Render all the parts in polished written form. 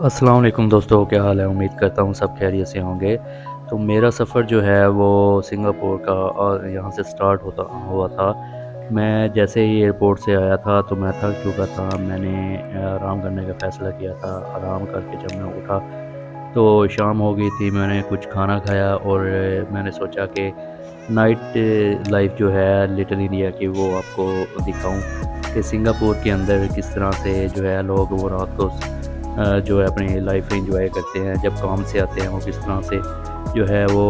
अस्सलाम वालेकुम दोस्तों, क्या हाल है? उम्मीद करता हूँ सब खैरियत से होंगे। तो मेरा सफ़र जो है वो सिंगापुर का और यहाँ से स्टार्ट होता हुआ था। मैं जैसे ही एयरपोर्ट से आया था तो मैं थक चुका था। मैंने आराम करने का फ़ैसला किया था। आराम करके जब मैं उठा तो शाम हो गई थी। मैंने कुछ खाना खाया और मैंने सोचा कि नाइट लाइफ जो है लिटिल इंडिया की वो आपको दिखाऊं कि सिंगापुर के अंदर किस तरह से जो है लोग वो रात को जो है अपनी लाइफ एंजॉय करते हैं। जब काम से आते हैं वो किस तरह से जो है वो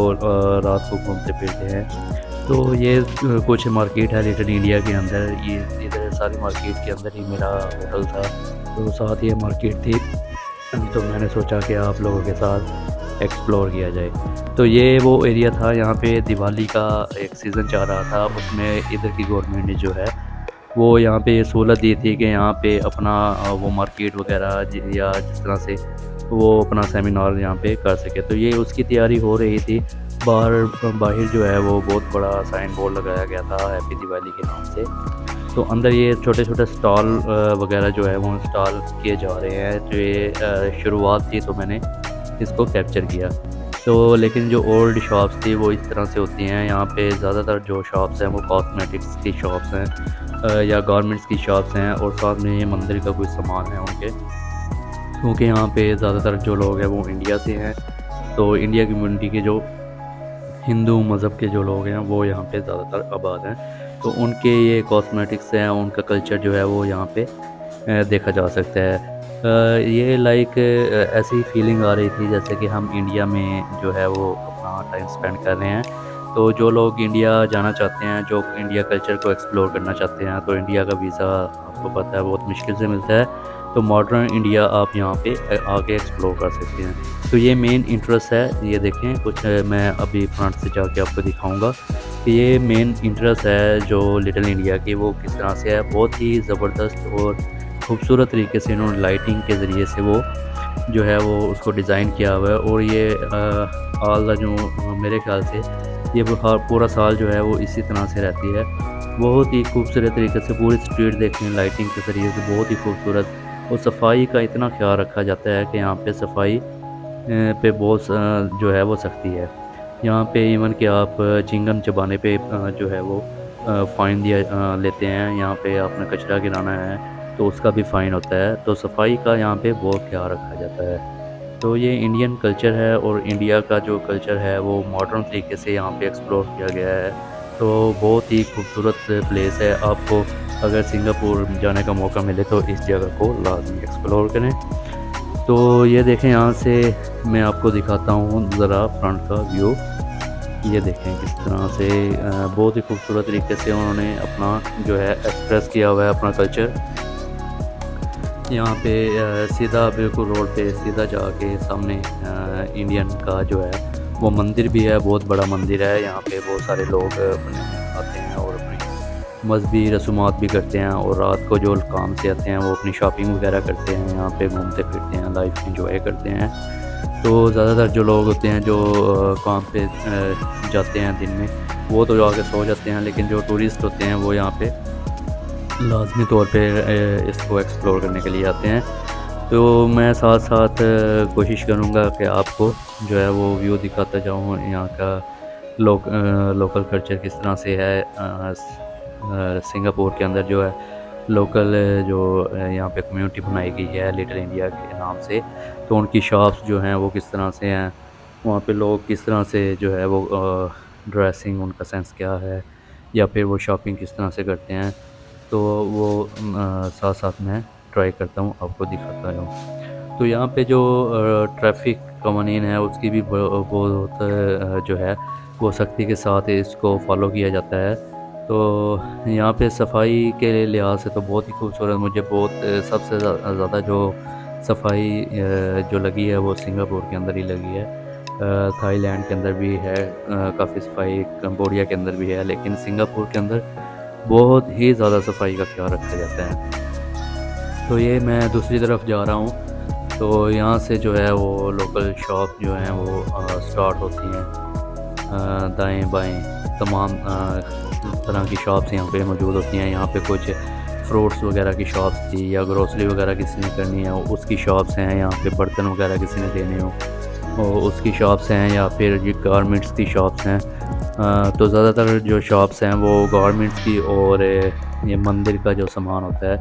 रात को घूमते फिरते हैं। तो ये कुछ मार्केट है लिटिल इंडिया के अंदर। ये इधर सारी मार्केट के अंदर ही मेरा होटल था, तो साथ ये मार्केट थी। तो मैंने सोचा कि आप लोगों के साथ एक्सप्लोर किया जाए। तो ये वो एरिया था, यहाँ पे दिवाली का एक सीज़न चल रहा था। उसमें इधर की गवर्नमेंट ने जो है वो यहाँ पे सहूलत दी थी कि यहाँ पे अपना वो मार्केट वगैरह या जिस तरह से वो अपना सेमिनार यहाँ पे कर सके। तो ये उसकी तैयारी हो रही थी। बाहर जो है वो बहुत बड़ा साइन बोर्ड लगाया गया था हैप्पी दिवाली के नाम से। तो अंदर ये छोटे-छोटे स्टॉल वगैरह जो है वो इंस्टॉल किए जा रहे हैं। जो ये शुरुआत थी तो मैंने इसको कैप्चर किया। तो लेकिन जो ओल्ड शॉप्स थी वो इस तरह से होती हैं। यहाँ पे ज़्यादातर जो शॉप्स हैं वो कॉस्मेटिक्स की शॉप्स हैं या गारमेंट्स की शॉप्स हैं, और साथ में ये मंदिर का कोई सामान है उनके। क्योंकि यहाँ पे ज़्यादातर जो लोग हैं वो इंडिया से हैं, तो इंडिया कम्युनिटी के जो हिंदू मज़हब के जो लोग हैं वो यहाँ पे ज़्यादातर आबाद हैं। तो उनके ये कॉस्मेटिक्स हैं, उनका कल्चर जो है वो यहाँ पे देखा जा सकता है। ये लाइक ऐसी फीलिंग आ रही थी जैसे कि हम इंडिया में जो है वो अपना टाइम स्पेंड कर रहे हैं। तो जो लोग इंडिया जाना चाहते हैं, जो इंडिया कल्चर को एक्सप्लोर करना चाहते हैं, तो इंडिया का वीज़ा आपको पता है बहुत मुश्किल से मिलता है। तो मॉडर्न इंडिया आप यहाँ पे आके एक्सप्लोर कर सकते हैं। तो ये मेन इंटरेस्ट है। ये देखें कुछ मैं अभी फ्रंट से जाके आपको दिखाऊंगा कि ये मेन इंटरेस्ट है जो लिटिल इंडिया की वो किस तरह से है। बहुत ही ज़बरदस्त और खूबसूरत तरीके से इन्होंने लाइटिंग के ज़रिए से वो जो है वो उसको डिज़ाइन किया हुआ है। और ये आला जो मेरे ख्याल से ये पूरा साल जो है वो इसी तरह से रहती है। बहुत ही खूबसूरत तरीके से पूरी स्ट्रीट देखें लाइटिंग के ज़रिए से, बहुत ही खूबसूरत। और सफाई का इतना ख्याल रखा जाता है कि यहाँ पे सफाई पे बहुत जो है वो सख्ती है। यहाँ पे इवन कि आप चिंगम चबाने पे जो है वो फ़ाइन लेते हैं। यहाँ पे आपने कचरा गिराना है तो उसका भी फ़ाइन होता है। तो सफाई का यहाँ पे बहुत ख्याल रखा जाता है। तो ये इंडियन कल्चर है, और इंडिया का जो कल्चर है वो मॉडर्न तरीके से यहाँ पे एक्सप्लोर किया गया है। तो बहुत ही खूबसूरत प्लेस है। आपको अगर सिंगापुर जाने का मौका मिले तो इस जगह को लाज़मी एक्सप्लोर करें। तो ये देखें, यहाँ से मैं आपको दिखाता हूँ ज़रा फ्रंट का व्यू। ये देखें किस तरह से बहुत ही खूबसूरत तरीके से उन्होंने अपना जो है एक्सप्रेस किया हुआ है अपना कल्चर। यहाँ पे सीधा बिल्कुल रोड पे सीधा जाके सामने इंडियन का जो है वो मंदिर भी है। बहुत बड़ा मंदिर है। यहाँ पे बहुत सारे लोग आते हैं और अपनी मज़हबी रसूमात भी करते हैं, और रात को जो काम से आते हैं वो अपनी शॉपिंग वगैरह करते हैं, यहाँ पे घूमते फिरते हैं, लाइफ इंजॉय करते हैं। तो ज़्यादातर जो लोग होते हैं जो काम पे जाते हैं दिन में, वो तो जाके सो जाते हैं, लेकिन जो टूरिस्ट होते हैं वो यहाँ पे लाज़मी तौर पे इसको एक्सप्लोर करने के लिए आते हैं। तो मैं साथ साथ कोशिश करूँगा कि आपको जो है वो व्यू दिखाता जाऊँ यहाँ का लोकल कल्चर किस तरह से है। सिंगापुर के अंदर जो है लोकल जो यहाँ पे कम्युनिटी बनाई गई है लिटिल इंडिया के नाम से। तो उनकी शॉप्स जो हैं वो किस तरह से हैं, वहाँ पे लोग किस तरह से जो है वो ड्रेसिंग उनका सेंस क्या है, या फिर वो शॉपिंग किस तरह से करते हैं। तो वो साथ साथ मैं ट्राई करता हूँ आपको दिखाता हूँ। तो यहाँ पे जो ट्रैफ़िक कवानीन है उसकी भी बहुत जो है वो सख्ती के साथ इसको फॉलो किया जाता है। तो यहाँ पे सफाई के लिहाज से तो बहुत ही खूबसूरत, मुझे बहुत सबसे ज़्यादा जो सफाई जो लगी है वो सिंगापुर के अंदर ही लगी है। थाईलैंड के अंदर भी है काफ़ी सफाई, कंबोडिया के अंदर भी है, लेकिन सिंगापुर के अंदर बहुत ही ज़्यादा सफाई का ख्याल रखा जाता है। तो ये मैं दूसरी तरफ जा रहा हूँ। तो यहाँ से जो है वो लोकल शॉप जो हैं वो स्टार्ट होती हैं। दाएं बाएं तमाम तरह की शॉप्स यहाँ पे मौजूद होती हैं। यहाँ पे कुछ फ्रूट्स वगैरह की शॉप्स थी, या ग्रोसरी वगैरह किसी ने करनी है उसकी शॉप्स हैं, यहाँ पे बर्तन वगैरह किसी ने लेने हो और उसकी शॉप्स हैं, या फिर ये गारमेंट्स की शॉप्स हैं। तो ज़्यादातर जो शॉप्स हैं वो गारमेंट्स की और ये मंदिर का जो सामान होता है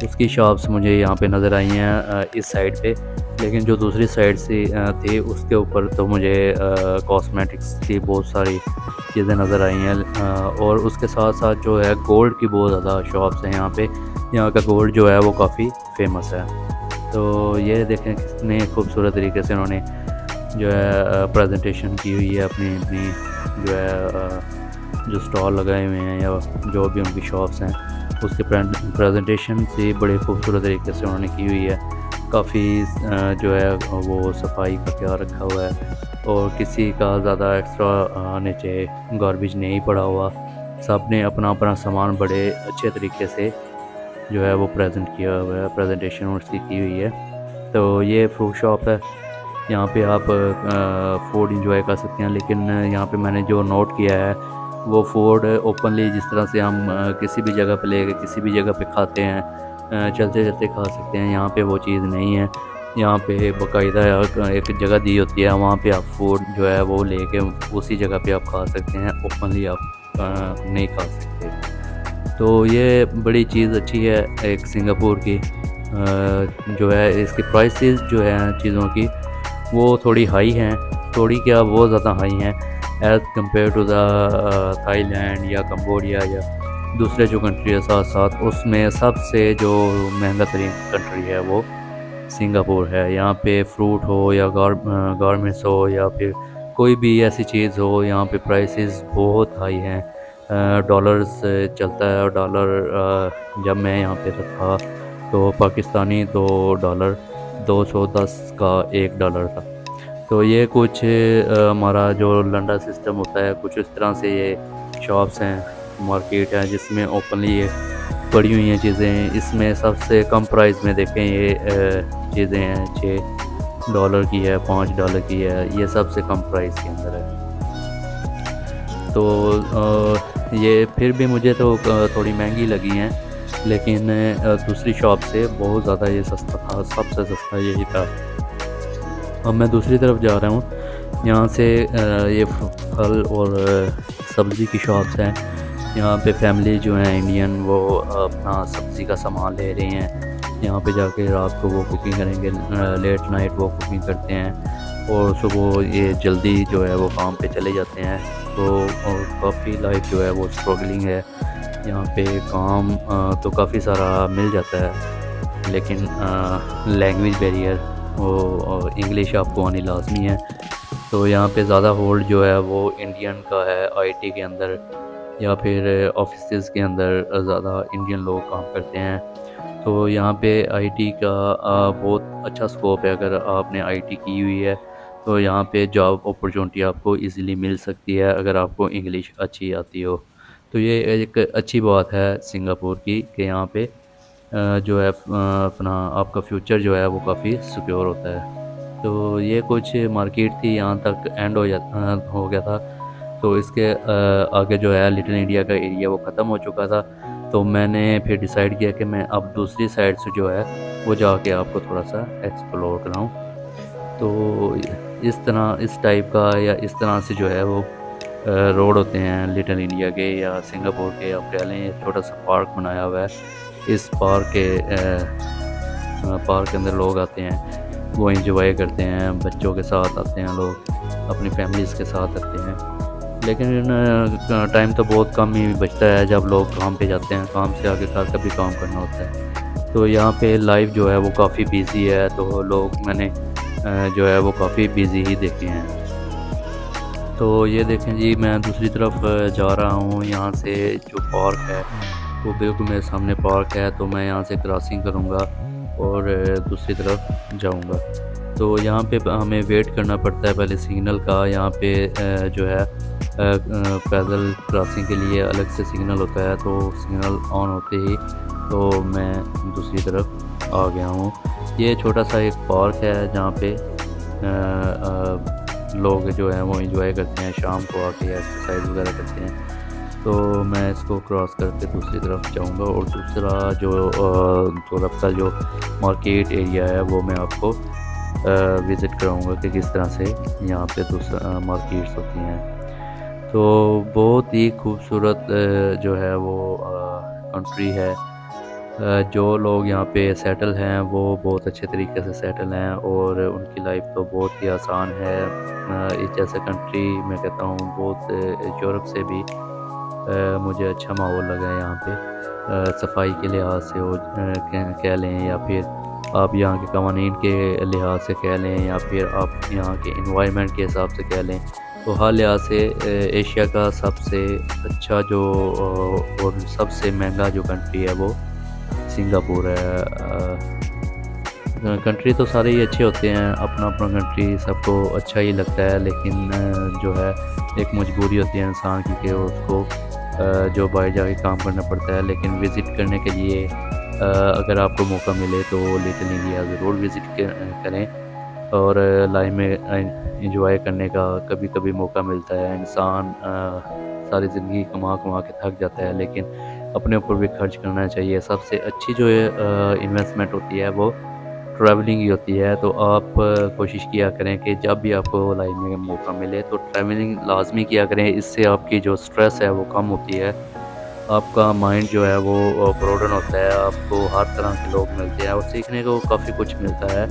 उसकी शॉप्स मुझे यहाँ पे नज़र आई हैं इस साइड पे। लेकिन जो दूसरी साइड से थी उसके ऊपर तो मुझे कॉस्मेटिक्स की बहुत सारी चीज़ें नज़र आई हैं और उसके साथ साथ जो है गोल्ड की बहुत ज़्यादा शॉप्स हैं यहाँ पे। यहाँ का गोल्ड जो है वो काफ़ी फेमस है। तो ये देखें कितने खूबसूरत तरीके से उन्होंने जो है प्रेजेंटेशन की हुई है अपनी अपनी जो है जो स्टॉल लगाए हुए हैं या जो भी उनकी शॉप्स हैं उसके प्रेजेंटेशन से बड़े खूबसूरत तरीके से उन्होंने की हुई है। काफ़ी जो है वो सफाई का ख्याल रखा हुआ है और किसी का ज़्यादा एक्स्ट्रा नीचे गार्बेज नहीं पड़ा हुआ। सब ने अपना अपना सामान बड़े अच्छे तरीके से जो है वो प्रेजेंट किया हुआ है, प्रेजेंटेशन उसकी की हुई है। तो ये फ्रूट शॉप है, यहाँ पे आप फूड इंजॉय कर सकते हैं। लेकिन यहाँ पे मैंने जो नोट किया है वो फूड ओपनली जिस तरह से हम किसी भी जगह पे लेके किसी भी जगह पे खाते हैं, चलते चलते खा सकते हैं, यहाँ पे वो चीज़ नहीं है। यहाँ पे बाकायदा एक जगह दी होती है, वहाँ पे आप फूड जो है वो लेके उसी जगह पे आप खा सकते हैं, ओपनली आप नहीं खा सकते। तो ये बड़ी चीज़ अच्छी है एक सिंगापुर की। जो है इसकी प्राइसेस जो है चीज़ों की वो थोड़ी हाई हैं, थोड़ी क्या बहुत ज़्यादा हाई हैं as compare to the Thailand या कंबोडिया या दूसरे जो कंट्री है साथ साथ। उसमें सबसे जो महंगा तरीन कंट्री है वो सिंगापुर है। यहाँ पे फ्रूट हो या गारमेंट्स हो या फिर कोई भी ऐसी चीज़ हो, यहाँ पे प्राइसेस बहुत हाई हैं। डॉलर्स चलता है और डॉलर जब मैं यहाँ पे था तो पाकिस्तानी $2 210 का $1 था। तो ये कुछ हमारा जो लंडा सिस्टम होता है कुछ इस तरह से ये शॉप्स हैं, मार्केट है जिसमें ओपनली ये पड़ी हुई हैं चीज़ें। इसमें सबसे कम प्राइस में देखें ये चीज़ें हैं $6 की है, $5 की है, ये सबसे कम प्राइस के अंदर है। तो ये फिर भी मुझे तो थोड़ी महंगी लगी हैं, लेकिन दूसरी शॉप से बहुत ज़्यादा ये सस्ता था, सबसे सस्ता यही था। अब मैं दूसरी तरफ जा रहा हूँ, यहाँ से ये फल और सब्ज़ी की शॉप्स हैं। यहाँ पे फैमिली जो है इंडियन वो अपना सब्ज़ी का सामान ले रहे हैं। यहाँ पे जाके रात को वो कुकिंग करेंगे, लेट नाइट वो कुकिंग करते हैं और सुबह ये जल्दी जो है वो काम पे चले जाते हैं। तो काफ़ी लाइफ जो है वो स्ट्रगलिंग है। यहाँ पे काम तो काफ़ी सारा मिल जाता है, लेकिन लैंग्वेज बैरियर वो इंग्लिश आपको आनी लाजमी है। तो यहाँ पे ज़्यादा होल्ड जो है वो इंडियन का है, आईटी के अंदर या फिर ऑफिस के अंदर ज़्यादा इंडियन लोग काम करते हैं। तो यहाँ पे आईटी का बहुत अच्छा स्कोप है। अगर आपने आईटी की हुई है तो यहाँ पे जॉब अपॉर्चुनिटी आपको इजीली मिल सकती है अगर आपको इंग्लिश अच्छी आती हो। तो ये एक अच्छी बात है सिंगापुर की कि यहाँ पे जो है अपना आपका फ्यूचर जो है वो काफ़ी सिक्योर होता है। तो ये कुछ मार्केट थी, यहाँ तक एंड हो गया था। तो इसके आगे जो है लिटिल इंडिया का एरिया वो ख़त्म हो चुका था। तो मैंने फिर डिसाइड किया कि मैं अब दूसरी साइड से जो है वो जाके आपको थोड़ा सा एक्सप्लोर कराऊँ। तो इस तरह इस टाइप का या इस तरह से जो है वो रोड होते हैं लिटिल इंडिया के या सिंगापुर के। आप कह लें छोटा सा पार्क बनाया हुआ है। इस पार्क के अंदर लोग आते हैं, वो एंजॉय करते हैं, बच्चों के साथ आते हैं लोग, अपनी फैमिलीज़ के साथ आते हैं। लेकिन टाइम तो बहुत कम ही बचता है जब लोग काम पे जाते हैं, काम से आके घर का भी काम करना होता है। तो यहाँ पे लाइफ जो है वो काफ़ी बिज़ी है, तो लोग मैंने जो है वो काफ़ी बिज़ी ही देखे हैं। तो ये देखें जी, मैं दूसरी तरफ जा रहा हूँ। यहाँ से जो पार्क है वो बिल्कुल मेरे सामने पार्क है, तो मैं यहाँ से क्रॉसिंग करूँगा और दूसरी तरफ जाऊँगा। तो यहाँ पे हमें वेट करना पड़ता है पहले सिग्नल का। यहाँ पे जो है पैदल क्रॉसिंग के लिए अलग से सिग्नल होता है, तो सिग्नल ऑन होते ही तो मैं दूसरी तरफ आ गया हूँ। ये छोटा सा एक पार्क है जहाँ पे लोग जो हैं वो एंजॉय करते हैं, शाम को आके एक्सरसाइज वगैरह करते हैं। तो मैं इसको क्रॉस करके दूसरी तरफ जाऊंगा और दूसरा जो यूरोप का जो मार्केट एरिया है वो मैं आपको विज़िट कराऊंगा कि किस तरह से यहाँ पे दूसरा मार्केट्स होती हैं। तो बहुत ही खूबसूरत जो है वो कंट्री है। जो लोग यहाँ पे सेटल हैं वो बहुत अच्छे तरीके से सेटल हैं और उनकी लाइफ तो बहुत ही आसान है। इस जैसे कंट्री मैं कहता हूँ बहुत यूरोप से भी मुझे अच्छा माहौल लगा है यहाँ पे। सफाई के लिहाज से हो कह लें या फिर आप यहाँ के कवानीन के लिहाज से कह लें या फिर आप यहाँ के इन्वायरमेंट के हिसाब से कह लें, तो हर लिहाज से एशिया का सबसे अच्छा जो और सबसे महंगा जो कंट्री है वो सिंगापुर है। कंट्री तो सारे ही अच्छे होते हैं, अपना अपना कंट्री सबको अच्छा ही लगता है, लेकिन जो है एक मजबूरी होती है इंसान की कि उसको जो बाहर जाके काम करना पड़ता है। लेकिन विज़िट करने के लिए अगर आपको मौका मिले तो लिटिल इंडिया ज़रूर विज़िट करें और लाइफ में इंजॉय करने का कभी कभी मौका मिलता है। इंसान सारी ज़िंदगी कमा कमा के थक जाता है, लेकिन अपने ऊपर भी खर्च करना चाहिए। सबसे अच्छी जो इन्वेस्टमेंट होती है वो ट्रैवलिंग ही होती है। तो आप कोशिश किया करें कि जब भी आपको लाइफ में मौका मिले तो ट्रैवलिंग लाजमी किया करें। इससे आपकी जो स्ट्रेस है वो कम होती है, आपका माइंड जो है वो ब्रॉडन होता है, आपको हर तरह के लोग मिलते हैं और सीखने को काफ़ी कुछ मिलता है।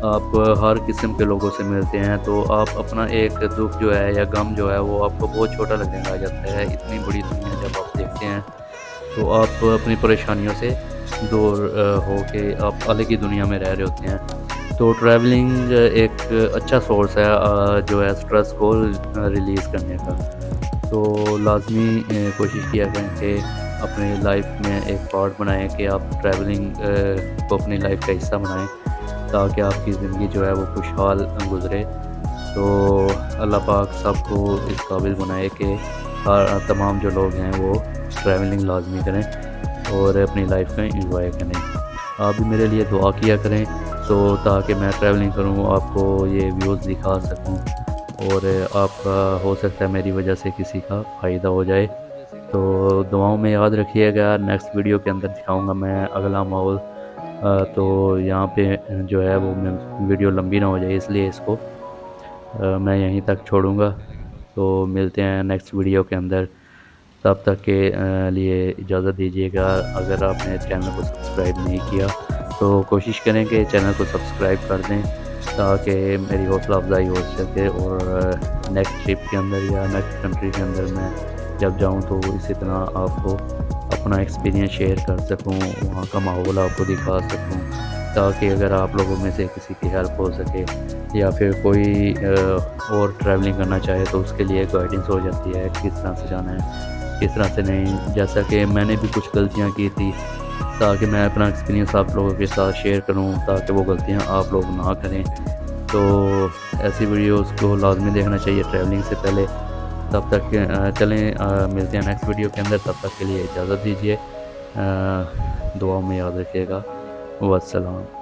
आप हर किस्म के लोगों से मिलते हैं तो आप अपना एक दुख जो है या गम जो है वो आपको बहुत छोटा लगने लग जाता है। इतनी बड़ी दुनिया जब आप देखते हैं तो आप अपनी परेशानियों से दूर हो के आप अलग ही दुनिया में रह रहे होते हैं। तो ट्रैवलिंग एक अच्छा सोर्स है जो है स्ट्रेस को रिलीज़ करने का। तो लाज़मी कोशिश किया करें कि अपनी लाइफ में एक पार्ट बनाएं कि आप ट्रैवलिंग को अपनी लाइफ का हिस्सा बनाएं, ताकि आपकी ज़िंदगी जो है वो खुशहाल गुज़रे। तो अल्लाह पाक सबको इस काबिल बनाए कि हर तमाम जो लोग हैं वो ट्रैवलिंग लाजमी करें और अपनी लाइफ में इंजॉय करें। आप भी मेरे लिए दुआ किया करें तो ताकि मैं ट्रैवलिंग करूं, आपको ये व्यूज़ दिखा सकूं और आपका हो सकता है मेरी वजह से किसी का फ़ायदा हो जाए। तो दुआओं में याद रखिएगा। नेक्स्ट वीडियो के अंदर दिखाऊंगा मैं अगला माहौल। तो यहाँ पे जो है वो मैं वीडियो लंबी ना हो जाए इसलिए इसको मैं यहीं तक छोड़ूंगा। तो मिलते हैं नेक्स्ट वीडियो के अंदर, तब तक के लिए इजाज़त दीजिएगा। अगर आपने चैनल को सब्सक्राइब नहीं किया तो कोशिश करें कि चैनल को सब्सक्राइब कर दें ताकि मेरी हौसला अफजाई हो सके और नेक्स्ट ट्रिप के अंदर या नेक्स्ट कंट्री के अंदर मैं जब जाऊं तो इसी तरह आपको अपना एक्सपीरियंस शेयर कर सकूं, वहाँ का माहौल आपको दिखा सकूं, ताकि अगर आप लोगों में से किसी की हेल्प हो सके या फिर कोई और ट्रैवलिंग करना चाहे तो उसके लिए गाइडेंस हो जाती है किस तरह से जाना है किस तरह से नहीं। जैसा कि मैंने भी कुछ गलतियाँ की थी, ताकि मैं अपना एक्सपीरियंस आप लोगों के साथ शेयर करूं ताकि वो गलतियां आप लोग ना करें। तो ऐसी वीडियोस को लाजमी देखना चाहिए ट्रैवलिंग से पहले। तब तक चलें मिलते हैं नेक्स्ट वीडियो के अंदर, तब तक के लिए इजाज़त दीजिए। दुआ में याद रखिएगा। वस्सलाम।